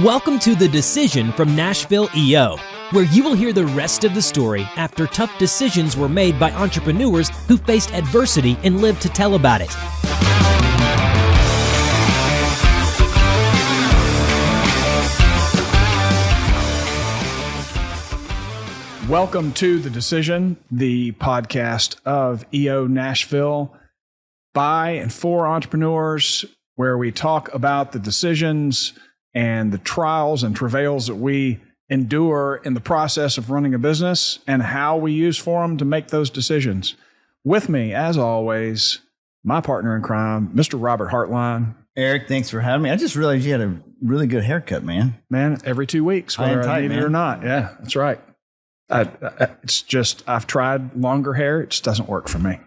Welcome to The Decision from Nashville EO, where you will hear the rest of the story after tough decisions were made by entrepreneurs who faced adversity and lived to tell about it. Welcome to The Decision, the podcast of EO Nashville by and for entrepreneurs, where we talk about the decisions and the trials and travails that we endure in the process of running a business and how we use forum to make those decisions. With me, as always, my partner in crime, Mr. Robert Hartline. Eric, thanks for having me. I just realized you had a really good haircut, man. Man, every 2 weeks, whether I need it or not. Yeah, that's right. It's just, I've tried longer hair. It just doesn't work for me.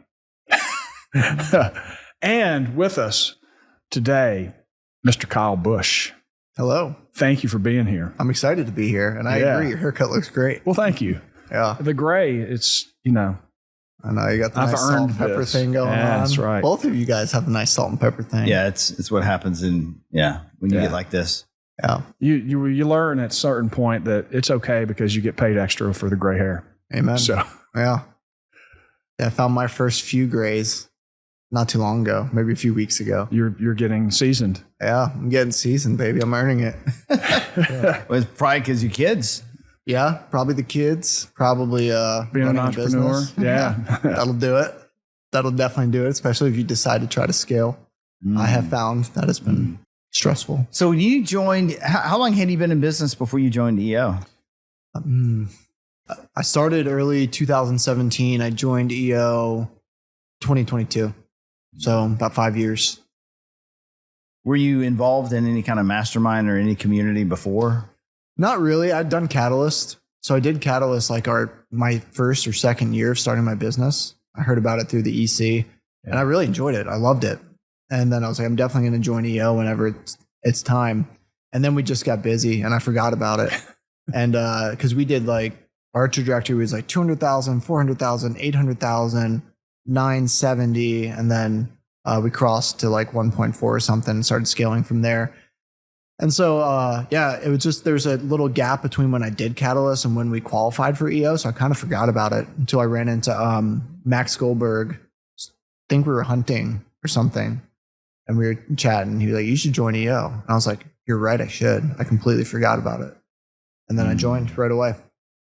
And with us today, Mr. Kyle Bush. Hello. Thank you for being here. I'm excited to be here, and I agree. Your haircut looks great. Well, thank you. Yeah. The gray, it's, I know you got the nice salt and pepper thing going on. That's right. Both of you guys have a nice salt and pepper thing. Yeah, it's what happens when you get like this. Yeah. You learn at a certain point that it's okay because you get paid extra for the gray hair. Amen. So yeah, I found my first few grays not too long ago, maybe a few weeks ago. You're getting seasoned. Yeah, I'm getting seasoned, baby. I'm earning it. Well, it's probably because you kids. Yeah, probably the kids. Probably being an entrepreneur. Yeah. That'll do it. That'll definitely do it, especially if you decide to try to scale. I have found that it's been stressful. So when you joined, how long had you been in business before you joined EO? I started early 2017. I joined EO 2022. So about 5 years. Were you involved in any kind of mastermind or any community before? Not really. I'd done Catalyst. So I did Catalyst like my first or second year of starting my business. I heard about it through the EC and I really enjoyed it. I loved it. And then I was like, I'm definitely going to join EO whenever it's time. And then we just got busy and I forgot about it. And because we did like, our trajectory was like 200,000, 400,000, 800,000, 970. And then we crossed to like 1.4 or something and started scaling from there. And so, it was just, there's a little gap between when I did Catalyst and when we qualified for EO. So I kind of forgot about it until I ran into Max Goldberg. I think we were hunting or something. And we were chatting. He was like, you should join EO. And I was like, you're right, I should. I completely forgot about it. And then I joined right away.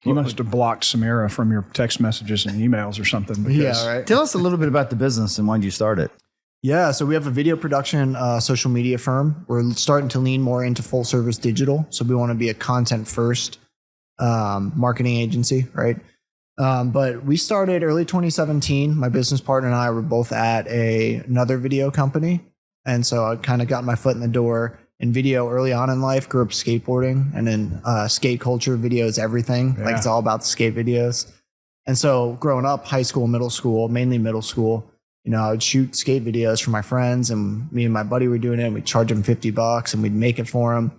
You must have blocked Samira from your text messages and emails or something. Yeah, right. Tell us a little bit about the business and why did you start it? Yeah, so we have a video production social media firm. We're starting to lean more into full service digital. So we want to be a content first marketing agency, right? But we started early 2017. My business partner and I were both at another video company. And so I kind of got my foot in the door in video early on in life, grew up skateboarding, and then skate culture, video is everything. Yeah. Like it's all about the skate videos. And so growing up, high school, middle school, mainly middle school, I would shoot skate videos for my friends, and me and my buddy were doing it. And we'd charge them $50 and we'd make it for them.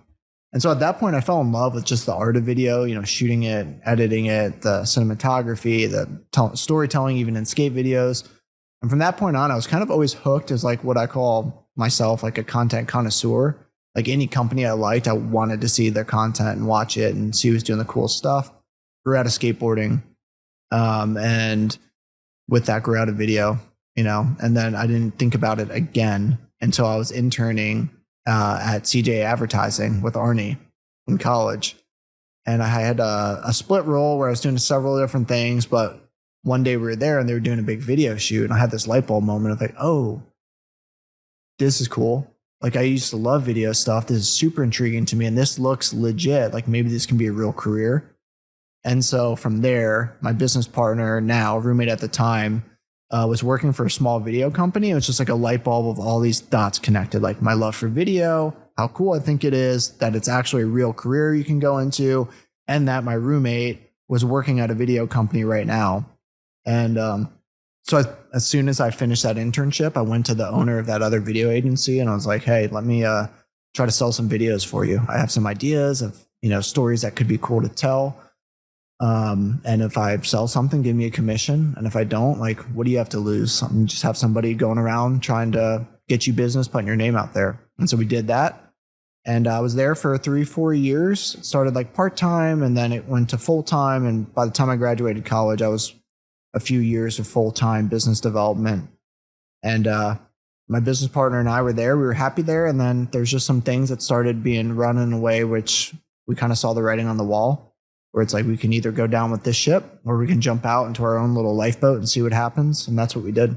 And so at that point, I fell in love with just the art of video, shooting it, editing it, the cinematography, the storytelling, even in skate videos. And from that point on, I was kind of always hooked as like what I call myself, like a content connoisseur. Like any company I liked, I wanted to see their content and watch it and see who's doing the cool stuff. Grew out of skateboarding. And with that, grew out of video, and then I didn't think about it again until I was interning at CJ Advertising with Arnie in college. And I had a split role where I was doing several different things, but one day we were there and they were doing a big video shoot. And I had this light bulb moment of like, oh, this is cool. Like I used to love video stuff. This is super intriguing to me. And this looks legit. Like maybe this can be a real career. And so from there, my business partner, now roommate at the time, was working for a small video company. It was just like a light bulb of all these dots connected. Like my love for video, how cool I think it is that it's actually a real career you can go into. And that my roommate was working at a video company right now. And, so as soon as I finished that internship, I went to the owner of that other video agency and I was like, hey, let me try to sell some videos for you. I have some ideas of, stories that could be cool to tell. And if I sell something, give me a commission. And if I don't, like, what do you have to lose? Just have somebody going around trying to get you business, putting your name out there. And so we did that. And I was there for 3-4 years. It started like part-time and then it went to full-time. And by the time I graduated college, I was a few years of full-time business development. And my business partner and I were there. We were happy there. And then there's just some things that started being run in a way which we kind of saw the writing on the wall, where it's like we can either go down with this ship or we can jump out into our own little lifeboat and see what happens. And that's what we did.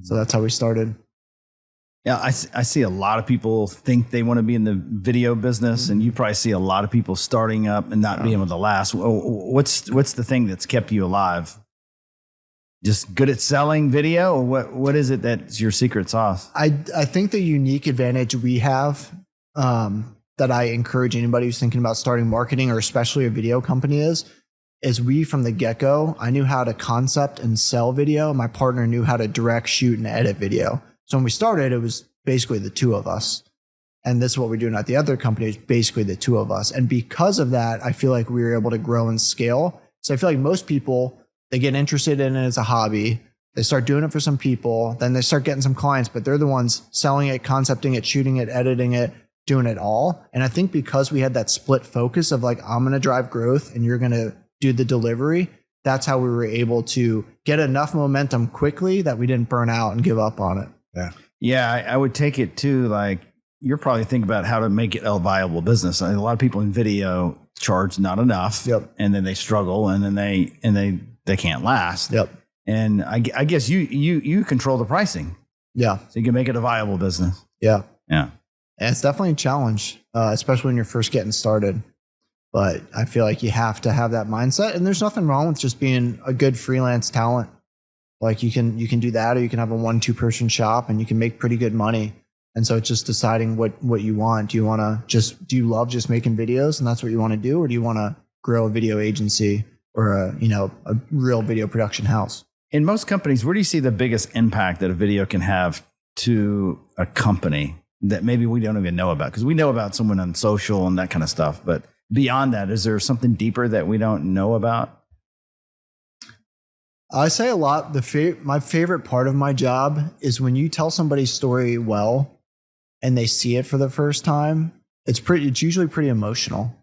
So that's how we started. Yeah, I see a lot of people think they want to be in the video business, and you probably see a lot of people starting up and not being able to last. What's the thing that's kept you alive? Just good at selling video, or what is it that's your secret sauce? I think the unique advantage we have that I encourage anybody who's thinking about starting marketing or especially a video company is we from the get-go, I knew how to concept and sell video. My partner knew how to direct, shoot, and edit video. So when we started, it was basically the two of us. And this is what we're doing at the other company, is basically the two of us. And because of that, I feel like we were able to grow and scale. So I feel like most people, they get interested in it as a hobby. They start doing it for some people. Then they start getting some clients, but they're the ones selling it, concepting it, shooting it, editing it, doing it all. And I think because we had that split focus of like, I'm going to drive growth and you're going to do the delivery, that's how we were able to get enough momentum quickly that we didn't burn out and give up on it. Yeah, I would take it too. Like, you're probably thinking about how to make it a viable business. A lot of people in video charge not enough, and then they struggle, and then they can't last. And I guess you control the pricing. So you can make it a viable business. And it's definitely a challenge, especially when you're first getting started. But I feel like you have to have that mindset, and there's nothing wrong with just being a good freelance talent. Like you can do that, or you can have a 1-2 person shop and you can make pretty good money. And so it's just deciding what you want. Do you love just making videos and that's what you want to do? Or do you want to grow a video agency or a real video production house? In most companies, where do you see the biggest impact that a video can have to a company that maybe we don't even know about? Because we know about someone on social and that kind of stuff. But beyond that, is there something deeper that we don't know about? I say a lot. My favorite part of my job is when you tell somebody's story well and they see it for the first time. It's usually pretty emotional.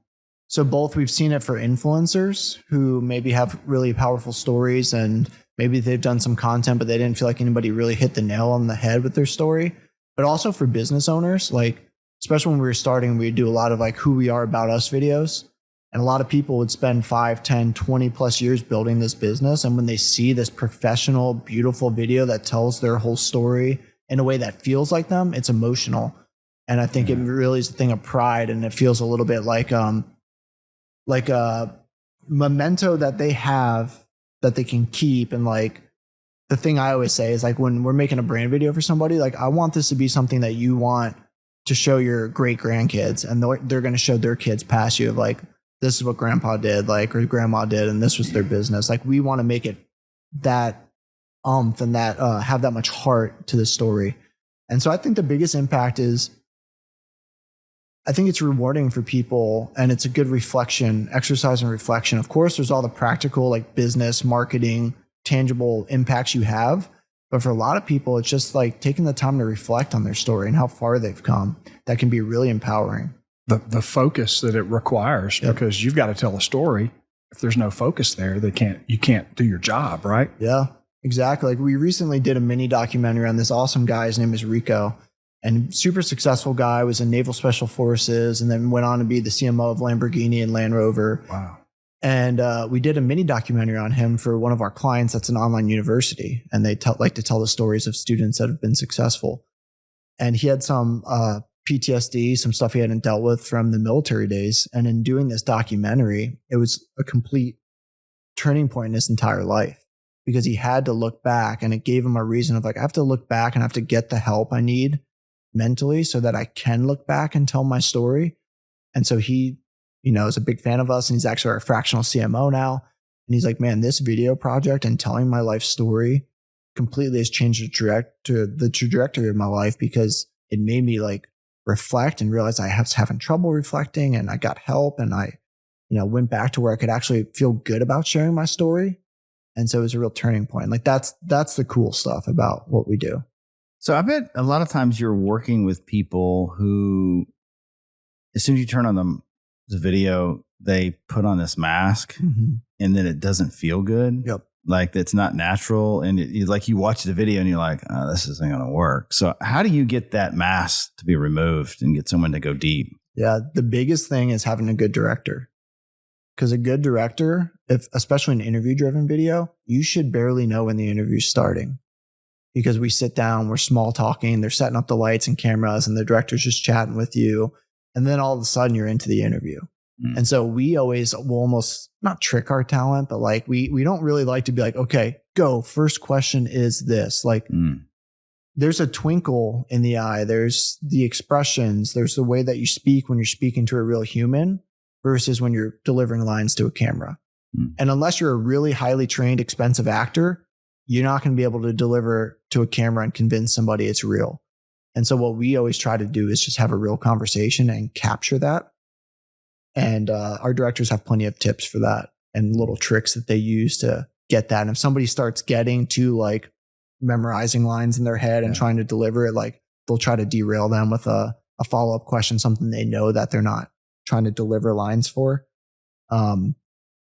So both, we've seen it for influencers who maybe have really powerful stories and maybe they've done some content, but they didn't feel like anybody really hit the nail on the head with their story. But also for business owners, like especially when we were starting, we'd do a lot of like who we are about us videos. And a lot of people would spend 5, 10, 20 plus years building this business. And when they see this professional, beautiful video that tells their whole story in a way that feels like them, it's emotional. And I think it really is a thing of pride. And it feels a little bit like a memento that they have that they can keep. And like the thing I always say is like when we're making a brand video for somebody, like I want this to be something that you want to show your great grandkids. And they're going to show their kids past you of like, this is what grandpa did, like, or grandma did, and this was their business. Like, we want to make it that and that have that much heart to the story. And so I think the biggest impact is, I think it's rewarding for people, and it's a good exercise and reflection. Of course, there's all the practical, like business, marketing, tangible impacts you have. But for a lot of people, it's just like taking the time to reflect on their story and how far they've come. That can be really empowering. The focus that it requires, because you've got to tell a story. If there's no focus there, you can't do your job, right? Yeah, exactly. Like we recently did a mini documentary on this awesome guy. His name is Rico, and super successful guy, was in Naval Special Forces and then went on to be the CMO of Lamborghini and Land Rover. Wow. And we did a mini documentary on him for one of our clients that's an online university. And they like to tell the stories of students that have been successful. And he had some PTSD, some stuff he hadn't dealt with from the military days. And in doing this documentary, it was a complete turning point in his entire life, because he had to look back, and it gave him a reason of like, I have to look back and I have to get the help I need mentally so that I can look back and tell my story. And so he, is a big fan of us, and he's actually our fractional CMO now. And he's like, man, this video project and telling my life story completely has changed the trajectory of my life, because it made me like reflect and realize I was having trouble reflecting, and I got help, and I, went back to where I could actually feel good about sharing my story. And so it was a real turning point. Like that's the cool stuff about what we do. So I bet a lot of times you're working with people who as soon as you turn on the video, they put on this mask and then it doesn't feel good. Yep. Like it's not natural. And like you watch the video and you're like, oh, this isn't going to work. So how do you get that mask to be removed and get someone to go deep? Yeah. The biggest thing is having a good director. Because a good director, especially an interview-driven video, you should barely know when the interview's starting. Because we sit down, we're small talking, they're setting up the lights and cameras, and the director's just chatting with you. And then all of a sudden you're into the interview. And so we always will almost not trick our talent, but like we don't really like to be like, okay, go. First question is this. Like there's a twinkle in the eye. There's the expressions. There's the way that you speak when you're speaking to a real human versus when you're delivering lines to a camera. And unless you're a really highly trained, expensive actor, you're not going to be able to deliver to a camera and convince somebody it's real. And so what we always try to do is just have a real conversation and capture that. And our directors have plenty of tips for that and little tricks that they use to get that. And if somebody starts getting to like memorizing lines in their head and trying to deliver it, like they'll try to derail them with a follow-up question, something they know that they're not trying to deliver lines for. And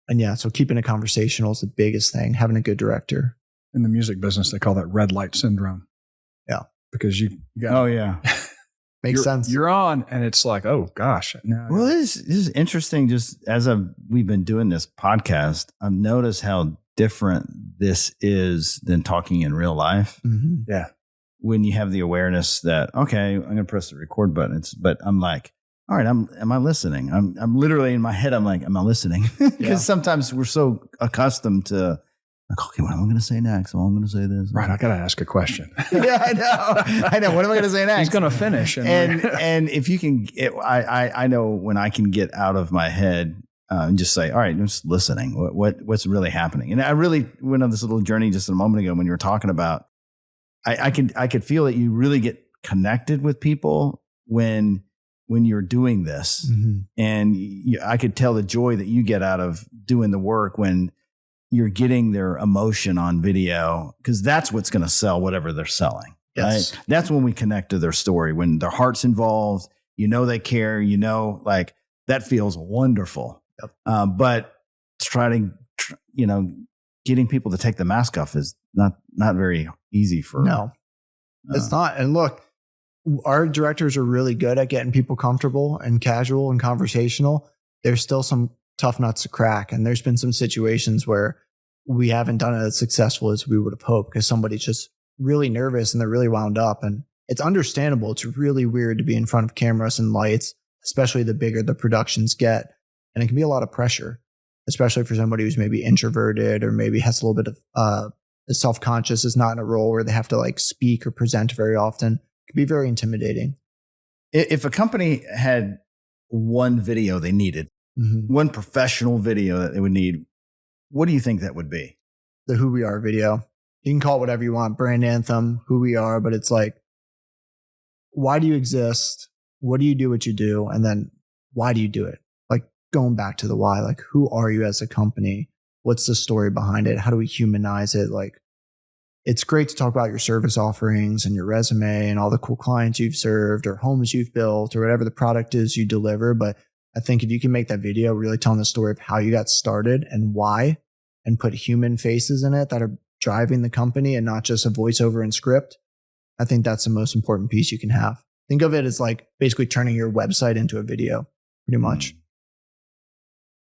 yeah, so keeping it conversational is the biggest thing, having a good director. In the music business, they call that red light syndrome. Yeah. Because you got Oh, yeah. Makes sense. You're on, and it's like, oh gosh. No, Well, this is interesting. Just as we've been doing this podcast, I've noticed how different this is than talking in real life. Yeah. When you have the awareness that, okay, I'm going to press the record button. But I'm like, all right, am I listening? I'm literally in my head. I'm like, am I listening? Because sometimes we're so accustomed to, like, okay, what am I going to say next? Oh, I'm going to say this. Right. I got to ask a question. Yeah, I know. What am I going to say next? He's going to finish. And if you can, I know when I can get out of my head and just say, all right, I'm just listening. What's really happening? And I really went on this little journey just a moment ago when you were talking about, I could feel that you really get connected with people when you're doing this. And I could tell the joy that you get out of doing the work when you're getting their emotion on video, because that's what's going to sell whatever they're selling. Yes. Right? That's when we connect to their story, when their heart's involved, they care, like that feels wonderful. Yep. But getting people to take the mask off is not very easy for. No, it's not. And look, our directors are really good at getting people comfortable and casual and conversational. There's still some tough nuts to crack. And there's been some situations where we haven't done it as successful as we would have hoped because somebody's just really nervous and they're really wound up. And it's understandable. It's really weird to be in front of cameras and lights, especially the bigger the productions get. And it can be a lot of pressure, especially for somebody who's maybe introverted or maybe has a little bit of self-conscious, is not in a role where they have to like speak or present very often. It can be very intimidating. If a company had one video they needed, one professional video that they would need, what do you think that would be? The Who We Are video. You can call it whatever you want, brand anthem, who we are, but it's like, why do you exist? What do you do what you do? And then why do you do it? Like going back to the why, like who are you as a company? What's the story behind it? How do we humanize it? Like, it's great to talk about your service offerings and your resume and all the cool clients you've served or homes you've built or whatever the product is you deliver. But I think if you can make that video really telling the story of how you got started and why, and put human faces in it that are driving the company and not just a voiceover and script, I think that's the most important piece you can have. Think of it as like basically turning your website into a video, pretty much.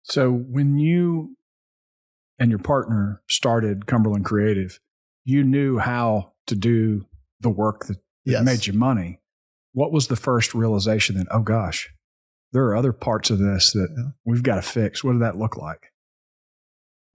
So when you and your partner started Cumberland Creative, you knew how to do the work that made you money. What was the first realization that, oh gosh, there are other parts of this that we've got to fix? What did that look like?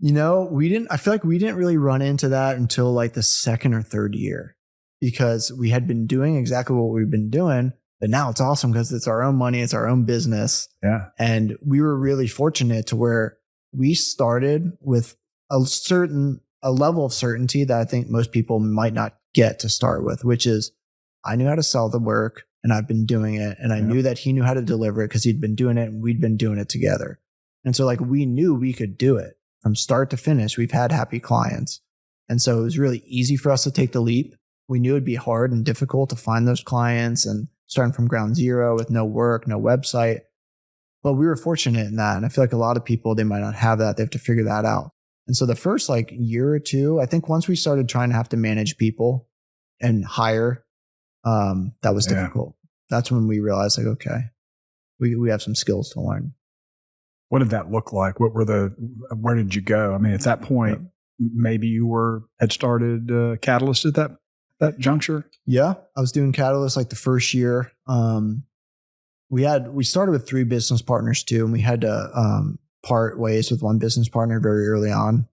I feel like we didn't really run into that until like the second or third year, because we had been doing exactly what we've been doing, but now it's awesome because it's our own money. It's our own business. Yeah. And we were really fortunate to where we started with a level of certainty that I think most people might not get to start with, which is I knew how to sell the work and I've been doing it. And I knew that he knew how to deliver it because he'd been doing it and we'd been doing it together. And so like we knew we could do it from start to finish. We've had happy clients. And so it was really easy for us to take the leap. We knew it'd be hard and difficult to find those clients and starting from ground zero with no work, no website. But we were fortunate in that. And I feel like a lot of people, they might not have that. They have to figure that out. And so the first like year or two, I think once we started trying to have to manage people and hire, that was difficult. That's when we realized like, okay, we have some skills to learn. What did that look like? Where did you go? I mean, at that point, maybe you had started Catalyst at that juncture. Yeah. I was doing Catalyst like the first year. We started with 3 business partners too, and we had to part ways with one business partner very early on.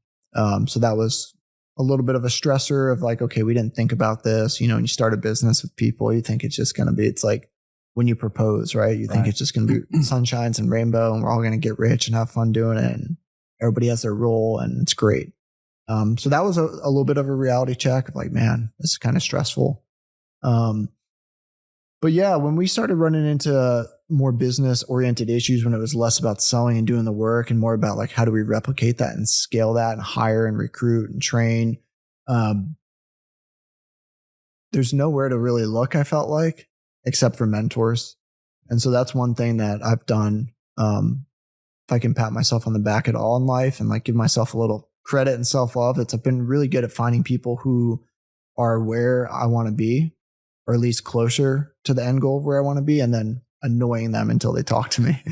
So that was a little bit of a stressor of like, okay, we didn't think about this. You know, when you start a business with people, you think it's just going to be, it's like when you propose, right? You think it's just going to be sunshines and rainbow and we're all going to get rich and have fun doing it. And everybody has their role and it's great. So that was a little bit of a reality check of like, man, this is kind of stressful. But yeah, when we started running into more business oriented issues, when it was less about selling and doing the work and more about like, how do we replicate that and scale that and hire and recruit and train? There's nowhere to really look, I felt like, except for mentors. And so that's one thing that I've done. If I can pat myself on the back at all in life and like give myself a little credit and self-love, I've been really good at finding people who are where I want to be, or at least closer to the end goal of where I want to be, and then annoying them until they talk to me.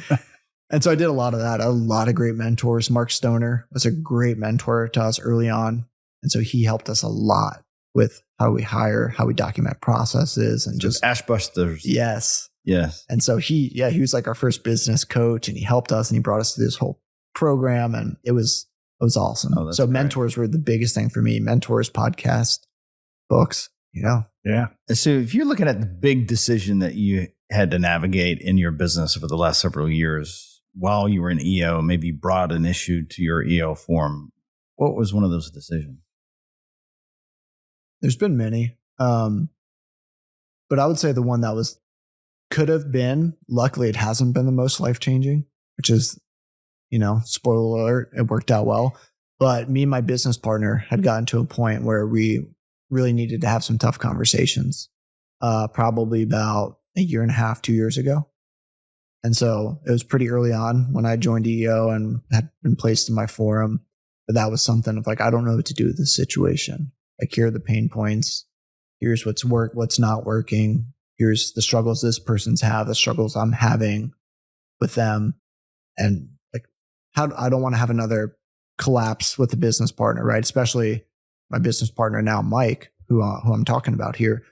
And so I did a lot of that. A lot of great mentors. Mark Stoner was a great mentor to us early on. And so he helped us a lot with how we hire, how we document processes, and just Ashbusters. Yes. Yes. And so he was like our first business coach, and he helped us and he brought us through this whole program, and it was awesome. Oh, so great. Mentors were the biggest thing for me. Mentors, podcast, books, Yeah. So if you're looking at the big decision that you had to navigate in your business over the last several years while you were in EO, maybe brought an issue to your EO forum, what was one of those decisions? There's been many. But I would say the one that could have been, luckily it hasn't been the most life-changing, which is, spoiler alert, it worked out well. But me and my business partner had gotten to a point where we really needed to have some tough conversations, probably about a year and a half, 2 years ago. And so it was pretty early on when I joined EO and had been placed in my forum. But that was something of like, I don't know what to do with this situation. Like, here are the pain points. Here's what's not working. Here's the struggles this person's have, the struggles I'm having with them. And like, I don't want to have another collapse with a business partner, right? Especially my business partner now, Mike, who I'm talking about here.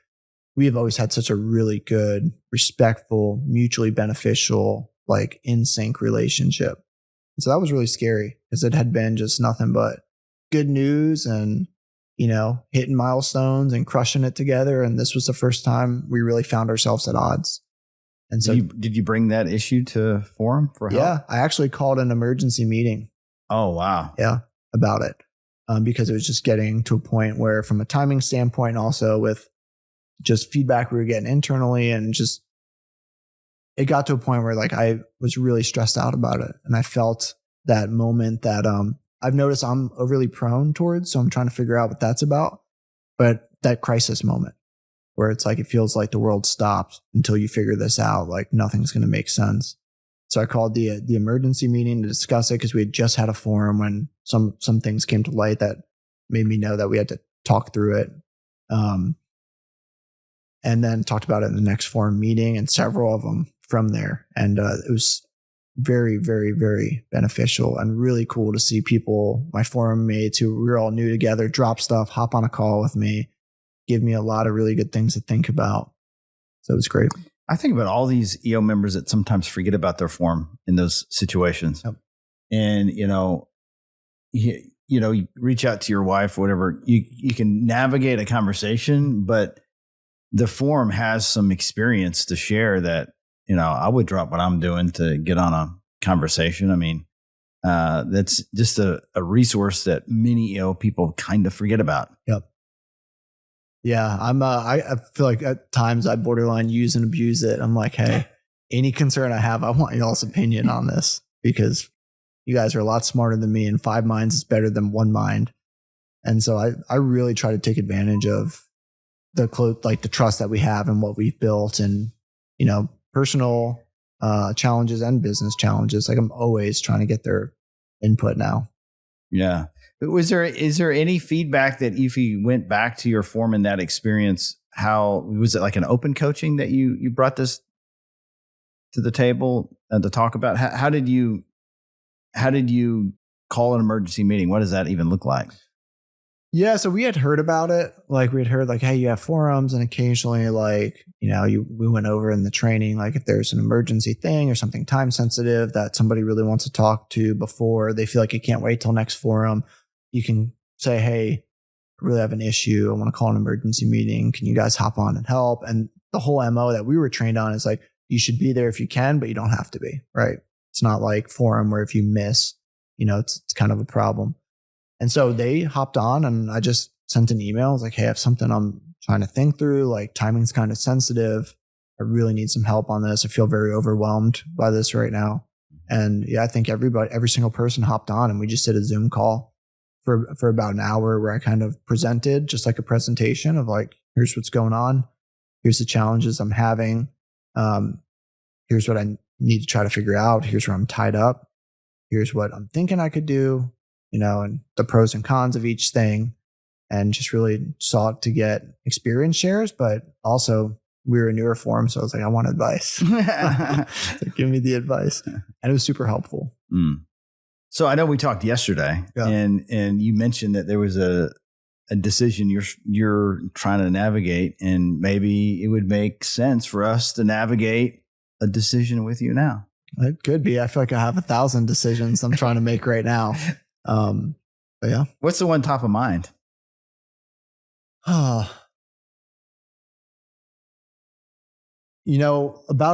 We have always had such a really good, respectful, mutually beneficial, like in sync relationship. And so that was really scary because it had been just nothing but good news and, hitting milestones and crushing it together. And this was the first time we really found ourselves at odds. And so did you bring that issue to forum for help? Yeah, I actually called an emergency meeting. Oh, wow. Yeah, about it. Because it was just getting to a point where, from a timing standpoint, also with just feedback we were getting internally, and just it got to a point where like I was really stressed out about it. And I felt that moment that I've noticed I'm overly prone towards. So I'm trying to figure out what that's about. But that crisis moment where it's like, it feels like the world stops until you figure this out, like nothing's going to make sense. So I called the emergency meeting to discuss it because we had just had a forum when some things came to light that made me know that we had to talk through it. And then talked about it in the next forum meeting, and several of them from there. And it was very, very, very beneficial and really cool to see people, my forum mates who we were all new together, drop stuff, hop on a call with me, give me a lot of really good things to think about. So it was great. I think about all these EO members that sometimes forget about their forum in those situations. Yep. And, you reach out to your wife, whatever, you can navigate a conversation, but the forum has some experience to share that, I would drop what I'm doing to get on a conversation. I mean, that's just a resource that many EO people kind of forget about. Yep. Yeah, I feel like at times I borderline use and abuse it. I'm like, hey, any concern I have, I want y'all's opinion on this, because you guys are a lot smarter than me, and 5 minds is better than 1 mind. And so I really try to take advantage of the trust that we have and what we've built, and personal challenges and business challenges. Like I'm always trying to get their input now. Yeah. But is there any feedback that if you went back to your foreman, that experience, how was it like an open coaching that you brought this to the table to talk about? How did you call an emergency meeting? What does that even look like? Yeah, so we had heard about it. Like we had heard like, hey, you have forums, and occasionally like, we went over in the training, like if there's an emergency thing or something time sensitive that somebody really wants to talk to before they feel like you can't wait till next forum, you can say, hey, I really have an issue. I want to call an emergency meeting. Can you guys hop on and help? And the whole MO that we were trained on is like, you should be there if you can, but you don't have to be, right? It's not like forum where if you miss, it's kind of a problem. And so they hopped on, and I just sent an email. I was like, hey, I have something I'm trying to think through. Like timing's kind of sensitive. I really need some help on this. I feel very overwhelmed by this right now. And yeah, I think every single person hopped on, and we just did a Zoom call for about an hour where I kind of presented just like a presentation of like, here's what's going on. Here's the challenges I'm having. Here's what I need to try to figure out. Here's where I'm tied up. Here's what I'm thinking I could do. And the pros and cons of each thing, and just really sought to get experience shares, but also we were a newer forum. So I was like, I want advice. So give me the advice. And it was super helpful. Mm. So I know we talked yesterday, and you mentioned that there was a decision you're trying to navigate, and maybe it would make sense for us to navigate a decision with you now. It could be. I feel like I have 1,000 decisions I'm trying to make right now. But yeah. What's the one top of mind? About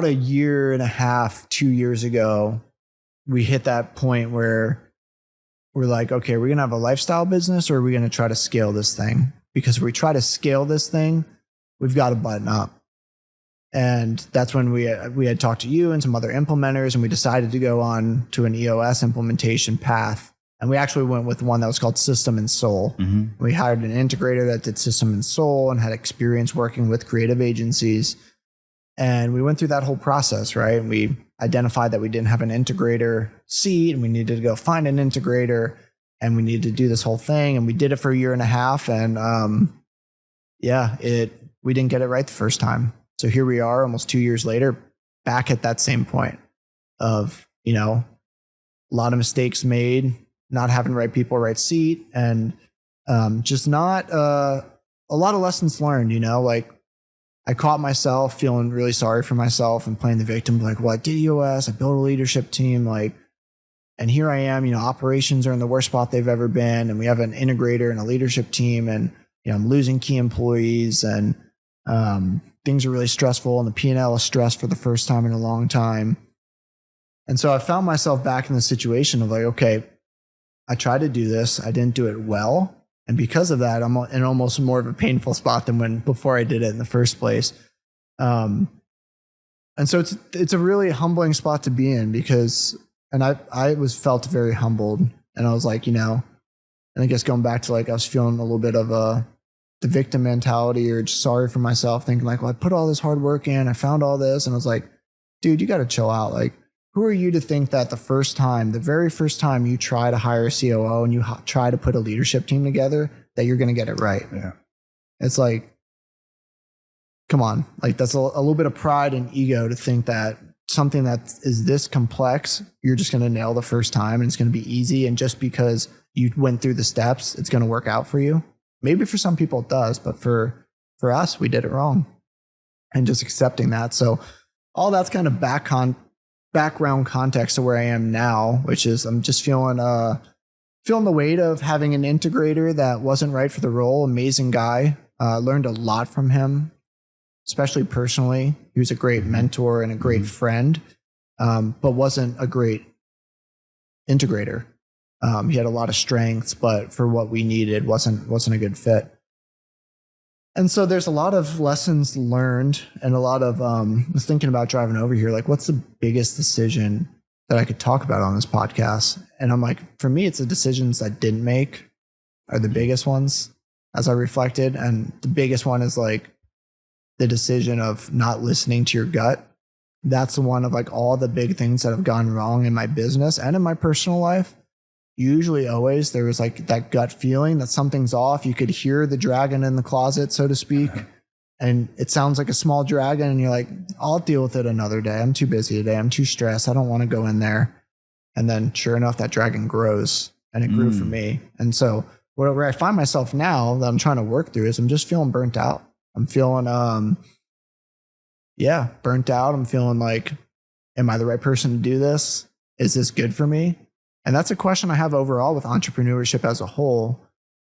a year and a half, 2 years ago, we hit that point where we're like, okay, are we going to have a lifestyle business, or are we going to try to scale this thing? Because if we try to scale this thing, we've got to button up. And that's when we had talked to you and some other implementers, and we decided to go on to an EOS implementation path. And we actually went with one that was called System and Soul. Mm-hmm. We hired an integrator that did System and Soul and had experience working with creative agencies. And we went through that whole process, right? And we identified that we didn't have an integrator seat, and we needed to go find an integrator, and we needed to do this whole thing. And we did it for a year and a half. And we didn't get it right the first time. So here we are almost 2 years later, back at that same point of, a lot of mistakes made, not having the right people, right seat, and just not a lot of lessons learned, like I caught myself feeling really sorry for myself and playing the victim, like, well, I did EOS, I built a leadership team, and here I am, operations are in the worst spot they've ever been, and we have an integrator and a leadership team, and I'm losing key employees, and things are really stressful, and the P&L is stressed for the first time in a long time. And so I found myself back in the situation of like, okay, I tried to do this. I didn't do it well. And because of that, I'm in almost more of a painful spot than before I did it in the first place. And so it's a really humbling spot to be in, because, and I felt very humbled, and I was like, and I guess going back to like, I was feeling a little bit of the victim mentality, or just sorry for myself, thinking like, well, I put all this hard work in, I found all this. And I was like, dude, you got to chill out. Like, who are you to think that the very first time you try to hire a COO and you try to put a leadership team together, that you're going to get it right? Yeah. It's like, come on. Like, that's a little bit of pride and ego to think that something that is this complex, you're just going to nail the first time and it's going to be easy. And just because you went through the steps, it's going to work out for you. Maybe for some people it does, but for us, we did it wrong. And just accepting that. So all that's kind of background context to where I am now, which is I'm just feeling the weight of having an integrator that wasn't right for the role. Amazing guy. Learned a lot from him, especially personally. He was a great mentor and a great friend, but wasn't a great integrator. He had a lot of strengths, but for what we needed, wasn't a good fit. And so there's a lot of lessons learned, and a lot of, I was thinking about driving over here, like, what's the biggest decision that I could talk about on this podcast? And I'm like, for me, it's the decisions I didn't make are the biggest ones as I reflected. And the biggest one is like the decision of not listening to your gut that's the one of like all the big things that have gone wrong in my business and in my personal life. Usually always there was like that gut feeling that something's off. You could hear the dragon in the closet, so to speak. And it sounds like a small dragon and you're like, I'll deal with it another day. I'm too busy today. I'm too stressed. I don't want to go in there. And then sure enough, that dragon grows, and it grew for me. And so where I find myself now that I'm trying to work through is I'm just feeling burnt out. I'm feeling, burnt out. I'm feeling like, am I the right person to do this? Is this good for me? And that's a question I have overall with entrepreneurship as a whole.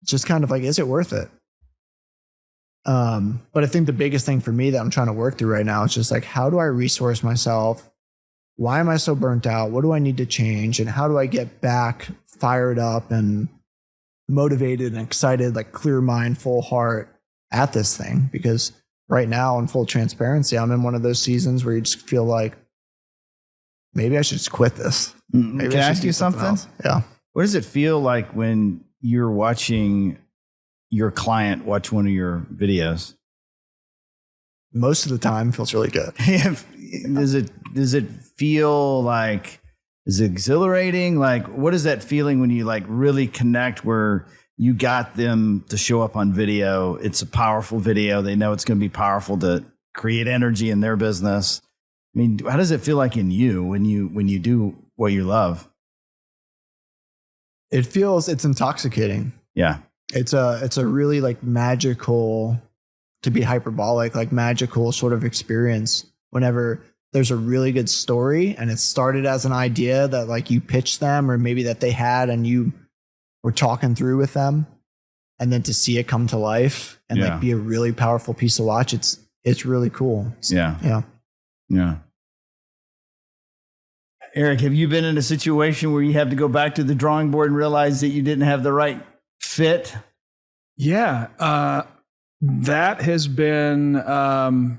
It's just kind of like, is it worth it? But I think the biggest thing for me that I'm trying to work through right now is just like, how do I resource myself? Why am I so burnt out? What do I need to change? And how do I get back fired up and motivated and excited, like clear mind, full heart at this thing? Because right now, in full transparency, I'm in one of those seasons where you just feel like, maybe I should just quit this. Maybe Can I ask you something? Else. Yeah. What does it feel like when you're watching your client watch one of your videos? Most of the time, it feels really good. Does it feel like, is it exhilarating? Like, what is that feeling when you like really connect where you got them to show up on video? It's a powerful video. They know it's going to be powerful to create energy in their business. I mean, how does it feel like in you when you do what you love? It's intoxicating. Yeah. It's a really like magical, to be hyperbolic, like magical sort of experience whenever there's a really good story and it started as an idea that like you pitched them or maybe that they had and you were talking through with them, and then to see it come to life and like be a really powerful piece to watch. It's really cool. Yeah. Eric, have you been in a situation where you have to go back to the drawing board and realize that you didn't have the right fit? Yeah. That has been a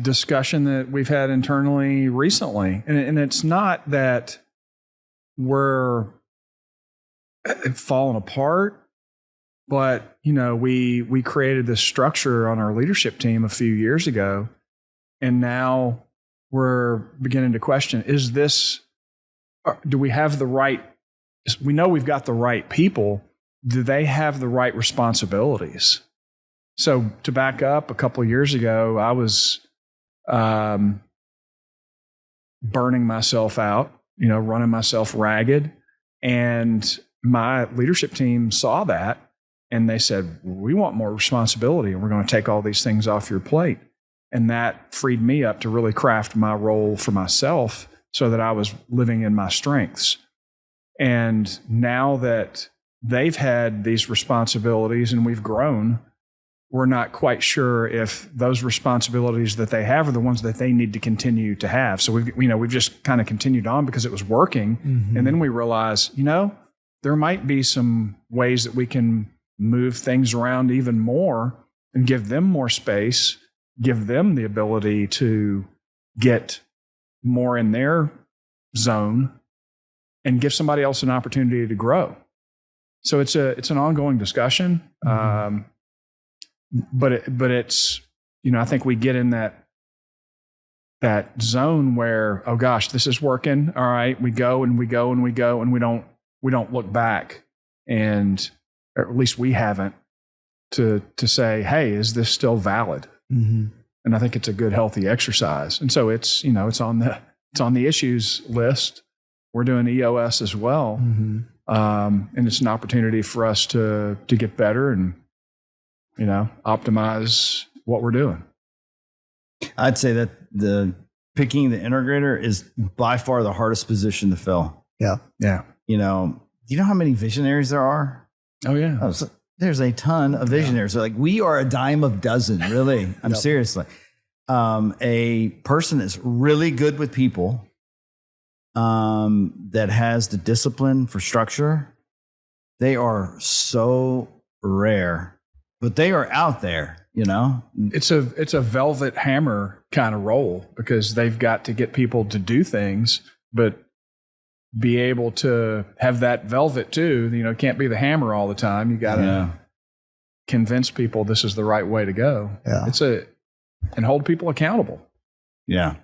discussion that we've had internally recently. And it's not that we're falling apart, but, you know, we created this structure on our leadership team a few years ago, and now we're beginning to question, do we have the right, we know we've got the right people. Do they have the right responsibilities? So to back up, a couple of years ago, I was burning myself out, running myself ragged. And my leadership team saw that and they said, we want more responsibility and we're going to take all these things off your plate. And that freed me up to really craft my role for myself so that I was living in my strengths. And now that they've had these responsibilities and we've grown, we're not quite sure if those responsibilities that they have are the ones that they need to continue to have. So we've just kind of continued on because it was working. Mm-hmm. And then we realize, there might be some ways that we can move things around even more and give them more space, give them the ability to get more in their zone and give somebody else an opportunity to grow. So it's an ongoing discussion. Mm-hmm. But it's, I think we get in that zone where, oh gosh, this is working. All right. We go and we go and we go and we don't look back, and or at least we haven't to say, hey, is this still valid? Mm-hmm. And I think it's a good, healthy exercise. And so it's on the issues list. We're doing EOS as well. Mm-hmm. And it's an opportunity for us to get better and, optimize what we're doing. I'd say that picking the integrator is by far the hardest position to fill. Yeah. Yeah. Do you know how many visionaries there are? Oh yeah. There's a ton of visionaries. Yeah. Like we are a dime of dozen, really. I'm seriously. A person that's really good with people, that has the discipline for structure. They are so rare, but they are out there, It's a velvet hammer kind of role because they've got to get people to do things, but be able to have that velvet too. Can't be the hammer all the time. You got to convince people this is the right way to go. Yeah. And hold people accountable. Yeah.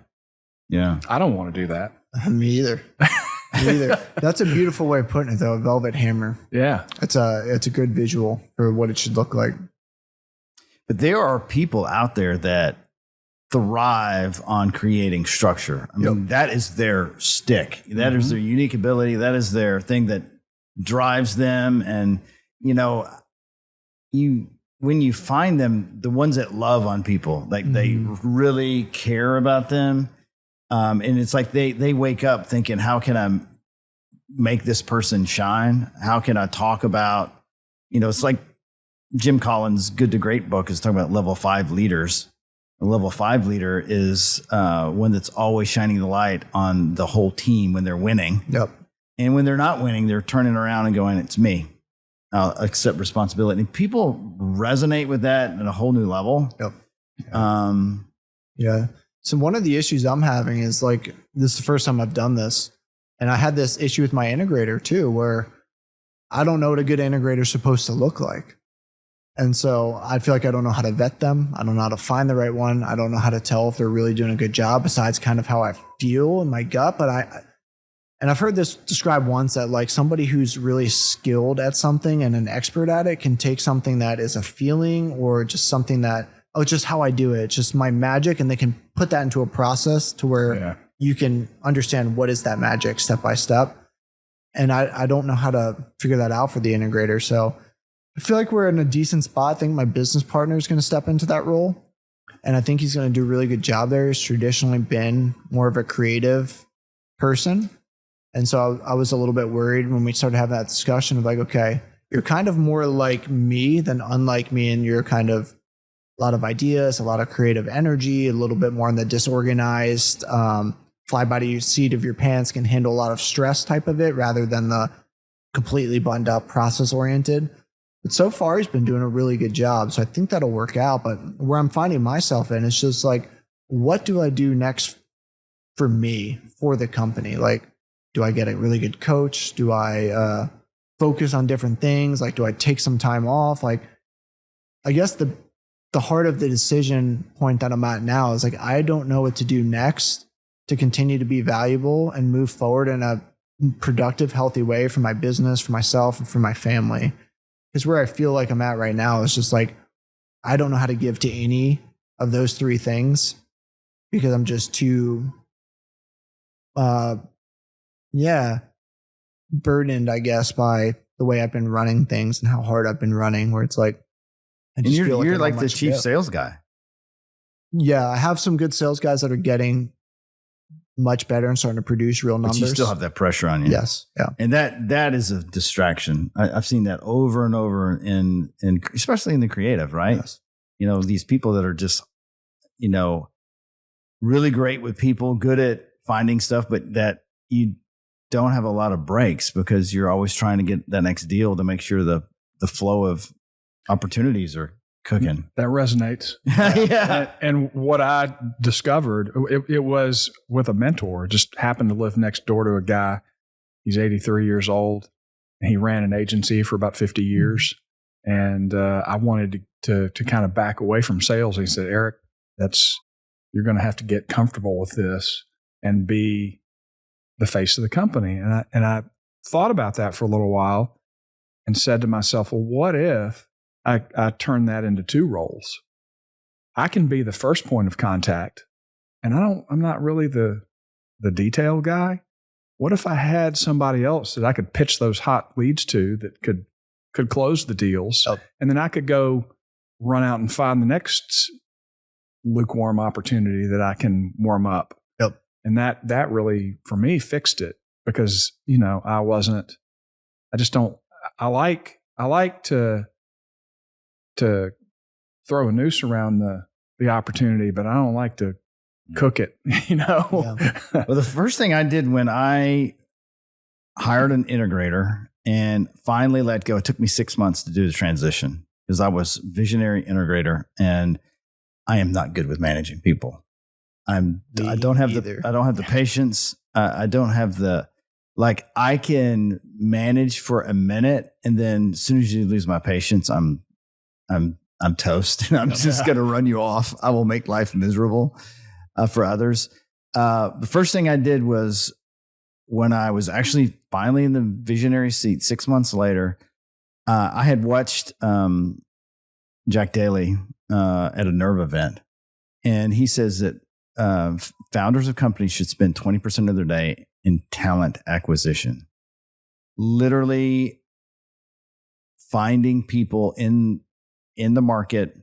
Yeah. I don't want to do that. Me either. Me either. That's a beautiful way of putting it, though. A velvet hammer. Yeah. It's a good visual for what it should look like. But there are people out there that thrive on creating structure. I mean, that is their stick. That is their unique ability. That is their thing that drives them. And, when you find them, the ones that love on people, like they really care about them. And it's like they wake up thinking, how can I make this person shine? How can I talk about, it's like Jim Collins' Good to Great book is talking about level 5 leaders. A level 5 leader is one that's always shining the light on the whole team when they're winning. Yep. And when they're not winning, they're turning around and going, it's me. I'll accept responsibility. And people resonate with that at a whole new level. Yep. Yeah. So one of the issues I'm having is like, this is the first time I've done this. And I had this issue with my integrator too, where I don't know what a good integrator is supposed to look like. And so I feel like I don't know how to vet them. I don't know how to find the right one. I don't know how to tell if they're really doing a good job besides kind of how I feel in my gut. But I've heard this described once that like somebody who's really skilled at something and an expert at it can take something that is a feeling or just something that, it's just how I do it. It's just my magic. And they can put that into a process to where you can understand what is that magic step by step. And I don't know how to figure that out for the integrator. So I feel like we're in a decent spot. I think my business partner is going to step into that role. And I think he's going to do a really good job there. He's traditionally been more of a creative person. And so I was a little bit worried when we started having that discussion of like, okay, you're kind of more like me than unlike me. And you're kind of a lot of ideas, a lot of creative energy, a little bit more on the disorganized, fly by the seat of your pants, can handle a lot of stress type of it rather than the completely buttoned up process oriented. But so far he's been doing a really good job. So I think that'll work out. But where I'm finding myself in, it's just like, what do I do next for me, for the company? Like, do I get a really good coach? Do I focus on different things? Like, do I take some time off? Like, I guess the heart of the decision point that I'm at now is like, I don't know what to do next to continue to be valuable and move forward in a productive, healthy way for my business, for myself, and for my family. Because where I feel like I'm at right now is just like, I don't know how to give to any of those three things because I'm just too, burdened, I guess, by the way I've been running things and how hard I've been running, where it's like, I just feel you're like the chief sales guy. Yeah. I have some good sales guys that are getting much better and starting to produce real numbers. But you still have that pressure on you. Yes. Yeah. And that is a distraction. I've seen that over and over in especially in the creative, right? Yes. These people that are just, really great with people, good at finding stuff, but that you don't have a lot of breaks because you're always trying to get that next deal to make sure the flow of opportunities are cooking. That resonates. Yeah. And what I discovered, it was with a mentor. Just happened to live next door to a guy. He's 83 years old. And he ran an agency for about 50 years. And I wanted to kind of back away from sales. He said, Eric, you're going to have to get comfortable with this and be the face of the company. And I thought about that for a little while and said to myself, well, what if I turn that into two roles? I can be the first point of contact, and I'm not really the detail guy. What if I had somebody else that I could pitch those hot leads to that could close the deals, and then I could go run out and find the next lukewarm opportunity that I can warm up. Yep. And that really, for me, fixed it because, I like to throw a noose around the opportunity, but I don't like to cook it, Yeah. Well, the first thing I did when I hired an integrator and finally let go, it took me 6 months to do the transition because I was visionary integrator and I am not good with managing people. I don't have the patience. I don't have I can manage for a minute, and then as soon as you lose my patience, I'm toast, and I'm just going to run you off. I will make life miserable. for others. The first thing I did was when I was actually finally in the visionary seat 6 months later, I had watched Jack Daly at a Nerve event. And he says that founders of companies should spend 20% of their day in talent acquisition. Literally finding people in the market,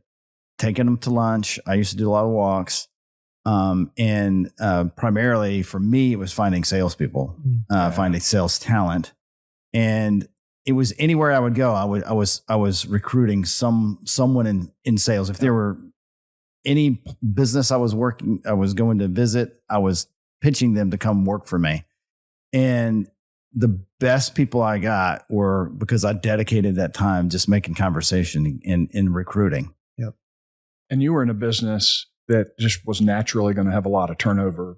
taking them to lunch. I used to do a lot of walks. And primarily for me, it was finding salespeople, finding sales talent. And it was anywhere I would go. I was recruiting someone in sales. If there were any business I was going to visit, I was pitching them to come work for me. And the best people I got were because I dedicated that time just making conversation in recruiting. Yep. And you were in a business that just was naturally going to have a lot of turnover,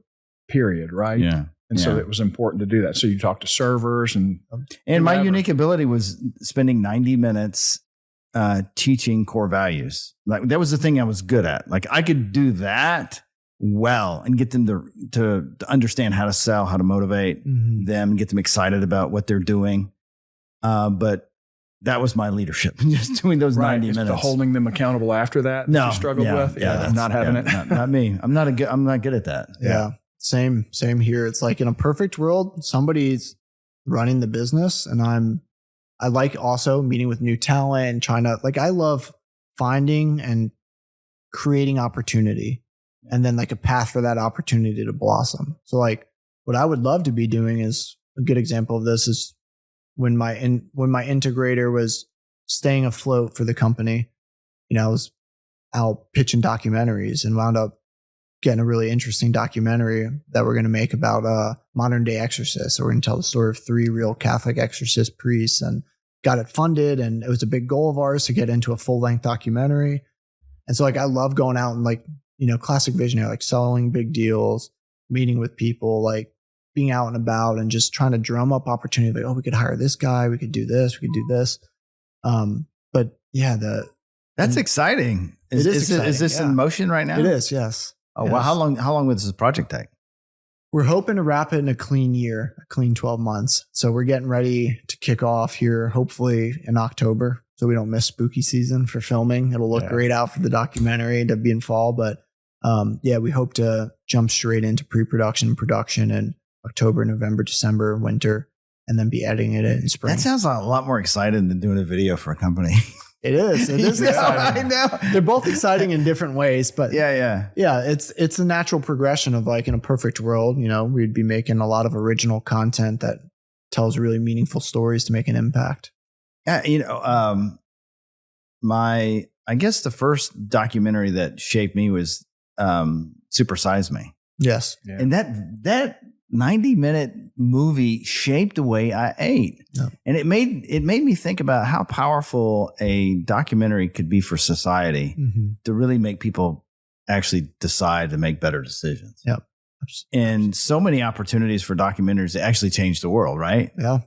period, right? Yeah. And so it was important to do that. So you talk to servers and my unique ability was spending 90 minutes teaching core values. Like that was the thing I was good at. Like I could do that well and get them to understand how to sell, how to motivate them, get them excited about what they're doing. But that was my leadership, just doing those 90 minutes. Holding them accountable after that. No, you struggled with. Yeah, not having it. Not me. I'm not good at that. Yeah. Same here. It's like in a perfect world, somebody's running the business, and I like also meeting with new talent and trying to, like, I love finding and creating opportunity and then like a path for that opportunity to blossom. So like what I would love to be doing is a good example of this is when my integrator was staying afloat for the company, I was out pitching documentaries and wound up getting a really interesting documentary that we're going to make about modern day exorcists. So we're going to tell the story of 3 real Catholic exorcist priests and got it funded. And it was a big goal of ours to get into a full length documentary. And so like, I love going out and like, classic visionary, like selling big deals, meeting with people, like being out and about and just trying to drum up opportunity. Like, oh, we could hire this guy. We could do this. We could do this. But yeah, that's exciting. Is this in motion right now? It is. Yes. Oh, yes. wow. How long would this project take? We're hoping to wrap it in a clean year, a clean 12 months. So we're getting ready to kick off here, hopefully in October. So we don't miss spooky season for filming. It'll look great out for the documentary to be in fall. But we hope to jump straight into pre-production and production in October, November, December, winter, and then be editing it in spring. That sounds a lot more exciting than doing a video for a company. It is. It is exciting. I know. They're both exciting in different ways, but yeah. It's a natural progression of like in a perfect world, we'd be making a lot of original content that tells really meaningful stories to make an impact. Yeah, I guess the first documentary that shaped me was Super Size Me. Yes. Yeah. And that 90-minute movie shaped the way I ate. Yeah. And it made me think about how powerful a documentary could be for society to really make people actually decide to make better decisions. Yep. And so many opportunities for documentaries to actually change the world, right? Yeah.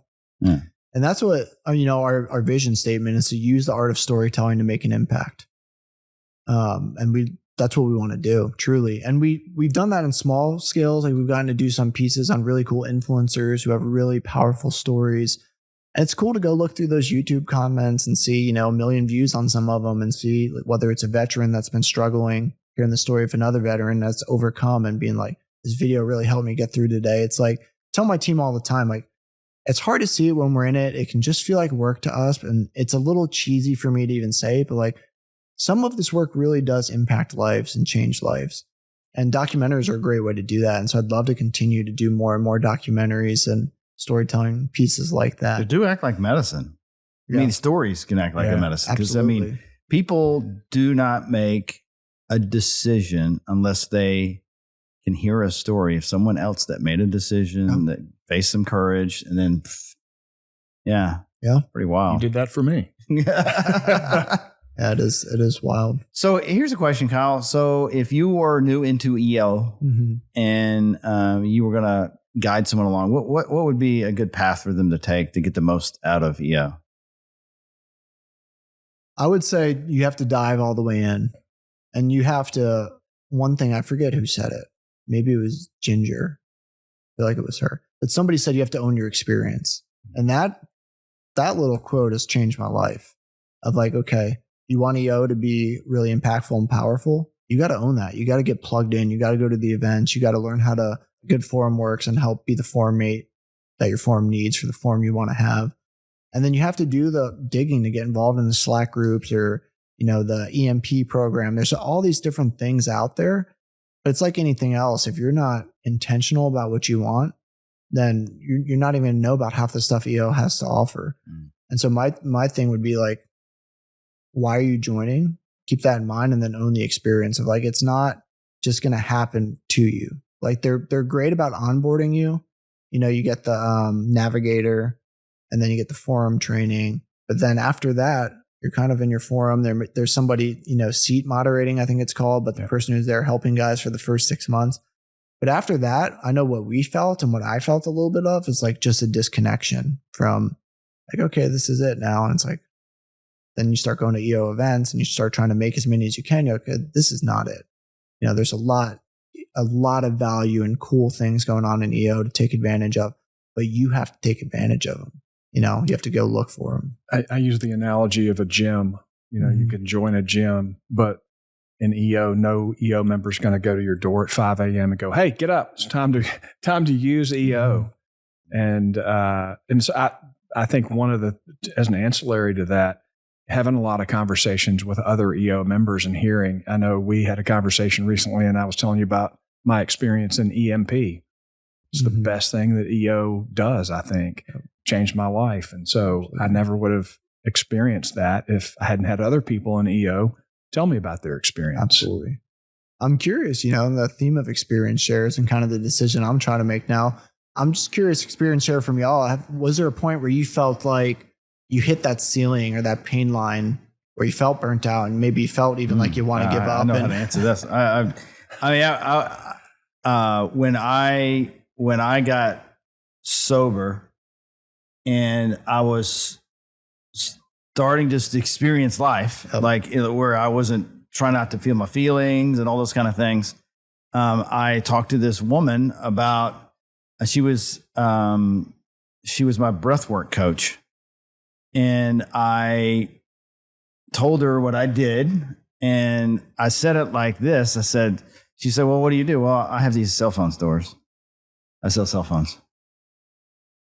And that's what, our vision statement is, to use the art of storytelling to make an impact. That's what we want to do, truly. And we've done that in small scales. Like we've gotten to do some pieces on really cool influencers who have really powerful stories. And it's cool to go look through those YouTube comments and see, 1 million views on some of them and see whether it's a veteran that's been struggling, hearing the story of another veteran that's overcome and being like, this video really helped me get through today. It's like, I tell my team all the time, like, it's hard to see it when we're in it. It can just feel like work to us. And it's a little cheesy for me to even say, but like, some of this work really does impact lives and change lives. And documentaries are a great way to do that. And so I'd love to continue to do more and more documentaries and storytelling pieces like that. They do act like medicine. I mean, stories can act like a medicine. Because, people do not make a decision unless they can hear a story of someone else that made a decision, that faced some courage, and then, pretty wild. You did that for me. Yeah, it is wild. So here's a question, Kyle. So if you were new into EO and you were going to guide someone along, what would be a good path for them to take to get the most out of EO? I would say you have to dive all the way in, and you have to, one thing, I forget who said it, maybe it was Ginger. I feel like it was her. But somebody said you have to own your experience. And that little quote has changed my life of like, okay, you want EO to be really impactful and powerful. You got to own that. You got to get plugged in. You got to go to the events. You got to learn how to good forum works and help be the forum mate that your forum needs for the forum you want to have. And then you have to do the digging to get involved in the Slack groups or, the EMP program. There's all these different things out there, but it's like anything else. If you're not intentional about what you want, then you're not even going to know about half the stuff EO has to offer. And so my thing would be like, why are you joining? Keep that in mind and then own the experience of like, it's not just going to happen to you. Like they're great about onboarding you. You get the navigator and then you get the forum training. But then after that, you're kind of in your forum. There's somebody, seat moderating, I think it's called, but the person who's there helping guys for the first 6 months. But after that, I know what we felt and what I felt a little bit of is like just a disconnection from like, okay, this is it now. And it's like, then you start going to EO events and you start trying to make as many as you can. You're like, okay, this is not it. There's a lot of value and cool things going on in EO to take advantage of, but you have to take advantage of them. You have to go look for them. I use the analogy of a gym. You can join a gym, but in EO, no EO member is going to go to your door at 5 a.m. and go, "Hey, get up! It's time to use EO." And so I think as an ancillary to that, having a lot of conversations with other EO members and hearing. I know we had a conversation recently, and I was telling you about my experience in EMP. It's the best thing that EO does. I think changed my life, and so I never would have experienced that if I hadn't had other people in EO tell me about their experience. Absolutely. I'm curious, the theme of experience shares and kind of the decision I'm trying to make now. I'm just curious, experience share from y'all. Was there a point where you felt like you hit that ceiling or that pain line where you felt burnt out and maybe you felt even like you want to give up? I know how to answer this. When I got sober and I was starting to experience life, where I wasn't trying not to feel my feelings and all those kind of things. I talked to this woman about, she was my breathwork coach. And I told her what I did. And I said it like this. She said, well, what do you do? Well, I have these cell phone stores. I sell cell phones.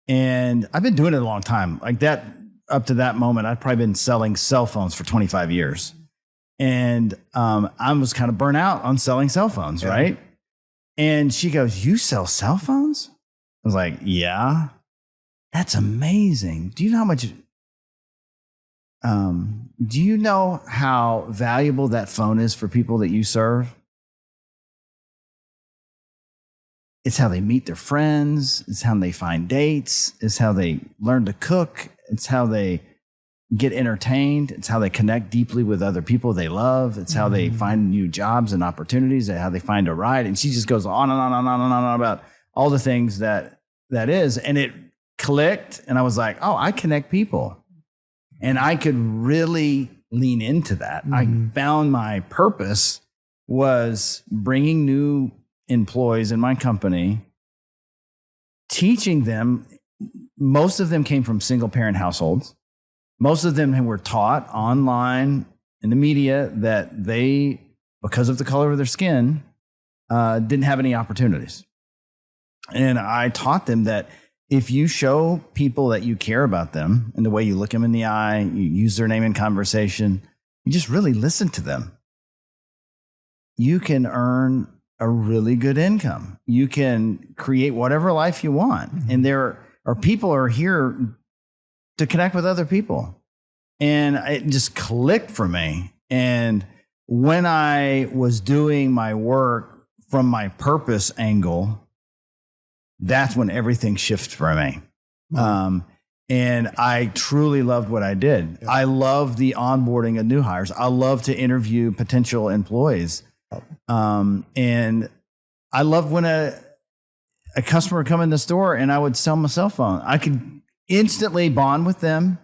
And I've been doing it a long time. Like that, up to that moment, I'd probably been selling cell phones for 25 years. And I was kind of burnt out on selling cell phones, right? And she goes, you sell cell phones? I was like, yeah. That's amazing. Do you know how much... do you know how valuable that phone is for people that you serve? It's how they meet their friends. It's how they find dates. It's how they learn to cook. It's how they get entertained. It's how they connect deeply with other people they love. It's how they find new jobs and opportunities, and how they find a ride. And she just goes on and on and on and on about all the things that is. And it clicked. And I was like, oh, I connect people. And I could really lean into that. I found my purpose was bringing new employees in my company, teaching them. Most of them came from single parent households. Most of them were taught online in the media that they, because of the color of their skin, didn't have any opportunities. And I taught them that if you show people that you care about them and the way you look them in the eye, you use their name in conversation, you just really listen to them, you can earn a really good income. You can create whatever life you want. And there are people who are here to connect with other people. And it just clicked for me. And when I was doing my work from my purpose angle, that's when everything shifted for me. And I truly loved what I did. Yep. I love the onboarding of new hires. I love to interview potential employees. And I love when a customer would come in the store and I would sell them a cell phone. I could instantly bond with them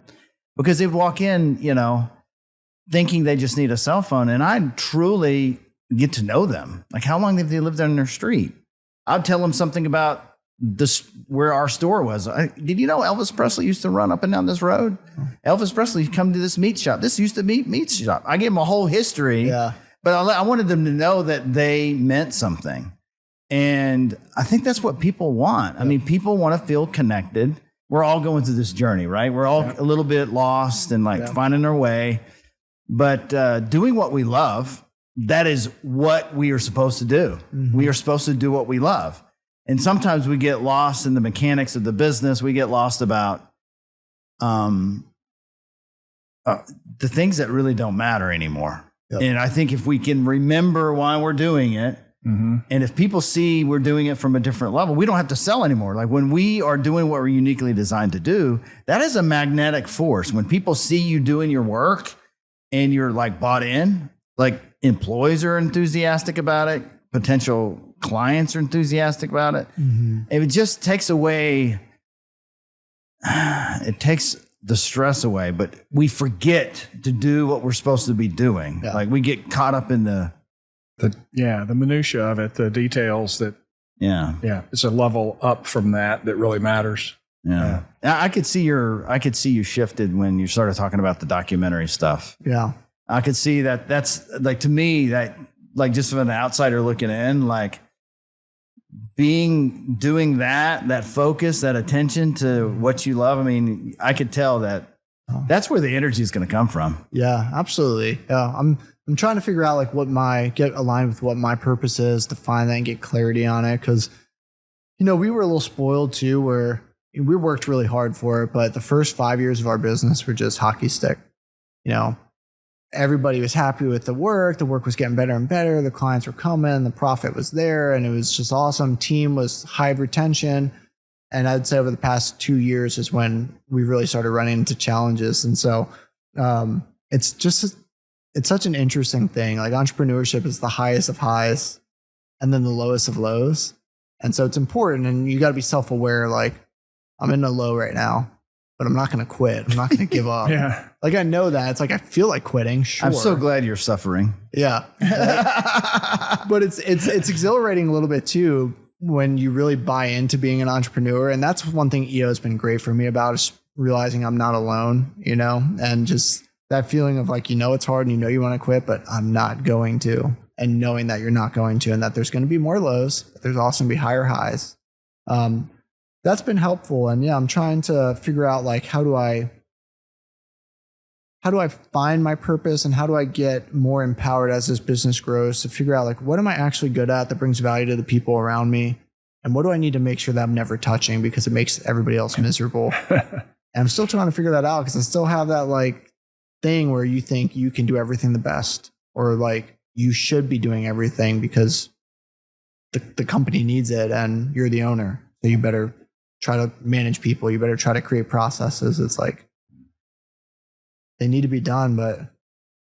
because they'd walk in, thinking they just need a cell phone. And I truly get to know them. Like, how long have they lived on their street? I'd tell them something about where our store was. Did you know Elvis Presley used to run up and down this road? Elvis Presley come to this meat shop. This used to be meat shop. I gave them a whole history, but I wanted them to know that they meant something. And I think that's what people want. I mean, people want to feel connected. We're all going through this journey, right? We're all a little bit lost and finding our way, but doing what we love, that is what we are supposed to do. Mm-hmm. We are supposed to do what we love. And sometimes we get lost in the mechanics of the business. We get lost about the things that really don't matter anymore. Yep. And I think if we can remember why we're doing it, and if people see we're doing it from a different level, we don't have to sell anymore. Like when we are doing what we're uniquely designed to do, that is a magnetic force. When people see you doing your work and you're like bought in, like employees are enthusiastic about it, potential clients are enthusiastic about it. It just takes away, it takes the stress away, but we forget to do what we're supposed to be doing. Yeah. Like we get caught up in the minutia of it, the details that, it's a level up from that really matters. Yeah. I could see you shifted when you started talking about the documentary stuff. Yeah. I could see that's like, to me, that like just from an outsider looking in, like doing that focus, that attention to what you love. I mean, I could tell that's where the energy is going to come from. Yeah, absolutely. Yeah. I'm trying to figure out like get aligned with what my purpose is, to find that and get clarity on it. Cause we were a little spoiled too, where we worked really hard for it, but the first 5 years of our business were just hockey stick. Everybody was happy with the work was getting better and better. The clients were coming, the profit was there, and it was just awesome. Team was high retention. And I'd say over the past 2 years is when we really started running into challenges. And so it's such an interesting thing. Like entrepreneurship is the highest of highs and then the lowest of lows. And so it's important, and you got to be self-aware. Like, I'm in a low right now, but I'm not going to quit. I'm not going to give up. Like, I know that. It's like, I feel like quitting. Sure. I'm so glad you're suffering. Yeah. But it's exhilarating a little bit too, when you really buy into being an entrepreneur. And that's one thing EO has been great for me about, is realizing I'm not alone, and just that feeling of like, it's hard and you want to quit, but I'm not going to, and knowing that you're not going to, and that there's going to be more lows, but there's also going to be higher highs. That's been helpful. And I'm trying to figure out like, how do I find my purpose, and how do I get more empowered as this business grows, to figure out like, what am I actually good at that brings value to the people around me? And what do I need to make sure that I'm never touching, because it makes everybody else miserable? And I'm still trying to figure that out, because I still have that like thing where you think you can do everything the best, or like you should be doing everything because the company needs it and you're the owner. So you better try to manage people. You better try to create processes. It's like, they need to be done, but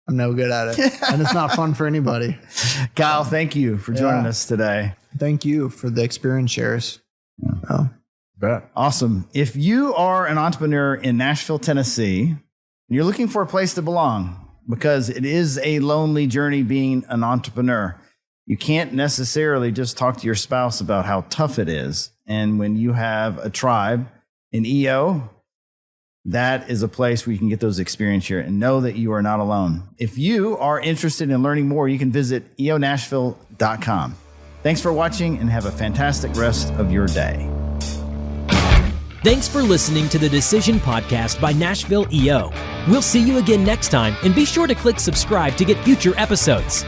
I'm no good at it. And it's not fun for anybody. Kyle, thank you for joining us today. Thank you for the experience shares. Bet. Awesome. If you are an entrepreneur in Nashville, Tennessee, and you're looking for a place to belong, because it is a lonely journey being an entrepreneur, you can't necessarily just talk to your spouse about how tough it is. And when you have a tribe in EO, that is a place where you can get those experience here and know that you are not alone. If you are interested in learning more, you can visit eonashville.com. Thanks for watching, and have a fantastic rest of your day. Thanks for listening to the Decision Podcast by Nashville EO. We'll see you again next time, and be sure to click subscribe to get future episodes.